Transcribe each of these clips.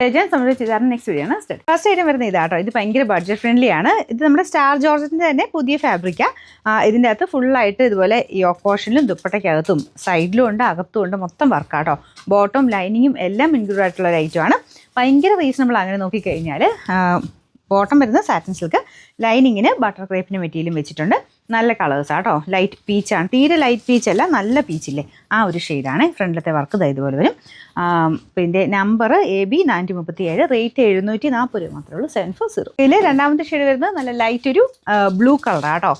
ഞാൻ സംബന്ധിച്ച് ചെയ്താണ് നെക്സ്റ്റ് വീഡിയോ ആണ് സ്റ്റാർട്ട്. ഫസ്റ്റ് ഐറ്റം വരുന്നത് ഇതാട്ടോ. ഇത് ഭയങ്കര ബഡ്ജറ്റ് ഫ്രണ്ട്ലി ആണ്. ഇത് നമ്മുടെ സ്റ്റാർ ജോർജറ്റിൻ്റെ തന്നെ പുതിയ ഫാബ്രിക്കാണ്. ഇതിൻ്റെ അകത്ത് ഫുള്ളായിട്ട് ഇതുപോലെ യോക്ക് പോർഷനിലും ദുപ്പട്ടയ്ക്കകത്തും സൈഡിലും ഉണ്ട്, അകത്തും ഉണ്ട്, മൊത്തം വർക്കാട്ടോ. ബോട്ടം ലൈനിങ്ങും എല്ലാം ഇൻക്ലൂഡ് ആയിട്ടുള്ള ഒരു ഐറ്റമാണ്. ഭയങ്കര റീസണബിൾ അങ്ങനെ നോക്കിക്കഴിഞ്ഞാൽ. ബോട്ടം വരുന്ന സാറ്റിൻ സിൽക്ക്, ലൈനിങ്ങിന് ബട്ടർ ക്രേപ്പിന് മെറ്റീരിയലും വെച്ചിട്ടുണ്ട്. നല്ല കളേഴ്സാണ് കേട്ടോ. ലൈറ്റ് പീച്ചാണ്, തീരെ ലൈറ്റ് പീച്ചല്ല, നല്ല പീച്ചില്ലേ ആ ഒരു ഷെയ്ഡാണ്. ഫ്രണ്ടിലത്തെ വർക്ക് ഇതുപോലെ വരും. പിന്നെ നമ്പർ AB 437, റേറ്റ് 740 രൂപ മാത്രമേ ഉള്ളൂ. 740. ഇതിൽ രണ്ടാമത്തെ ഷെയ്ഡ് വരുന്നത് നല്ല ലൈറ്റ് ഒരു ബ്ലൂ കളറാണ് കേട്ടോ.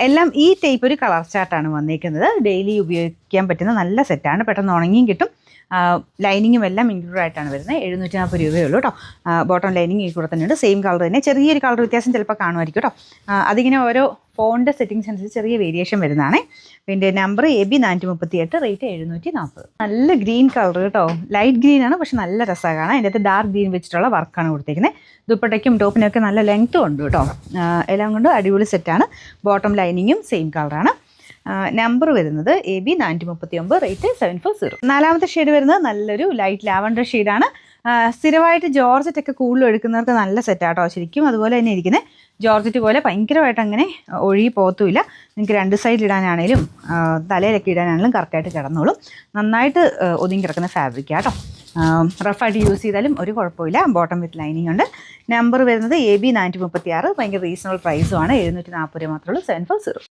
എല്ലാം ഈ ടൈപ്പ് ഒരു കളർ ചാർട്ടാണ് വന്നിരിക്കുന്നത്. ഡെയിലി ഉപയോഗിക്കാൻ പറ്റുന്ന നല്ല സെറ്റാണ്. പെട്ടെന്ന് ഉണങ്ങിയും കിട്ടും. ലൈനിങ്ങും എല്ലാം ഇൻക്ലൂഡ് ആയിട്ടാണ് വരുന്നത്. 740 രൂപയേ ഉള്ളൂ കേട്ടോ. ബോട്ടം ലൈനിങ് ഈ കൂടെ തന്നെയുണ്ട്. സെയിം കളർ തന്നെ, ചെറിയൊരു കളർ വ്യത്യാസം ചിലപ്പോൾ കാണുമായിരിക്കും കേട്ടോ. അതിങ്ങനെ ഓരോ ഫോണിൻ്റെ സെറ്റിങ്സ് അനുസരിച്ച് ചെറിയ വേരിയേഷൻ വരുന്നതാണ്. പിന്നെ നമ്പർ AB 438, റേറ്റ് 740. നല്ല ഗ്രീൻ കളർ കേട്ടോ. ലൈറ്റ് ഗ്രീൻ ആണ്, പക്ഷെ നല്ല രസമാണ് കാണാൻ. അതിൻ്റെ അകത്ത് ഡാർക്ക് ഗ്രീൻ വെച്ചിട്ടുള്ള വർക്കാണ് കൊടുത്തിരിക്കുന്നത്. ദുപ്പട്ടയ്ക്കും ടോപ്പിനൊക്കെ നല്ല ലെങ്ത്തും ഉണ്ട് കേട്ടോ. എല്ലാം കൊണ്ട് അടിപൊളി സെറ്റാണ്. ബോട്ടം ലൈനിങ്ങും സെയിം കളറാണ്. നമ്പർ വരുന്നത് AB 439, റേറ്റ് 740. നാലാമത്തെ ഷെയ്ഡ് വരുന്നത് നല്ലൊരു ലൈറ്റ് ലാവൻഡർ ഷെയ്ഡാണ്. സ്ഥിരമായിട്ട് ജോർജറ്റൊക്കെ കൂടുതലും എടുക്കുന്നവർക്ക് നല്ല സെറ്റാട്ടോ ശരിക്കും. അതുപോലെ തന്നെ ഇരിക്കുന്നത് ജോർജറ്റ് പോലെ ഭയങ്കരമായിട്ട് അങ്ങനെ ഒഴുകി പോകത്തുമില്ല. നിങ്ങൾക്ക് രണ്ട് സൈഡിൽ ഇടാനാണേലും തലയിലൊക്കെ ഇടാനാണെങ്കിലും കറക്റ്റായിട്ട് കിടന്നോളും. നന്നായിട്ട് ഒതുങ്ങി കിടക്കുന്ന ഫാബ്രിക്കാട്ടോ. റഫായിട്ട് യൂസ് ചെയ്താലും ഒരു കുഴപ്പമില്ല. ബോട്ടം വിത്ത് ലൈനിങ് ഉണ്ട്. നമ്പർ വരുന്നത് AB 436, ഭയങ്കര റീസണബിൾ പ്രൈസുമാണ്. 740 രൂപ മാത്രമേ ഉള്ളൂ. 740.